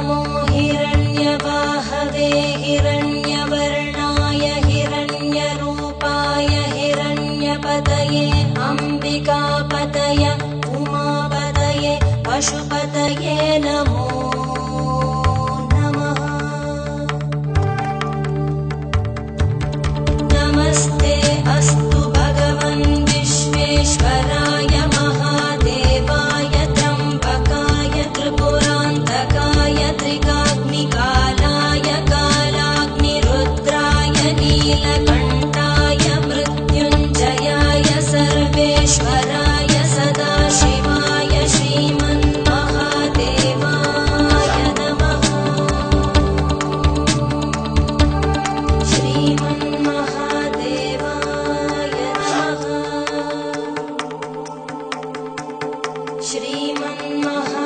नमो हिरण्यवाहवे हिरण्यवर्णाय हिरण्यरूपाय हिरण्यपतये अम्बिकापतय उमापतये पशुपतये नमो नमः। नमस्ते अस्तु भगवन् विश्वेश्वराय महादेवाय त्र्यम्बकाय त्रिपुरान्तकाय त्रिकाग्निकालाय कालाग्निरुद्राय नीलकण्ठाय मृत्युञ्जयाय सर्वेश्वराय सदाशिवाय श्रीमन्महादेवाय नमः। श्रीमन्महादेवाय नमः। श्रीमन्महा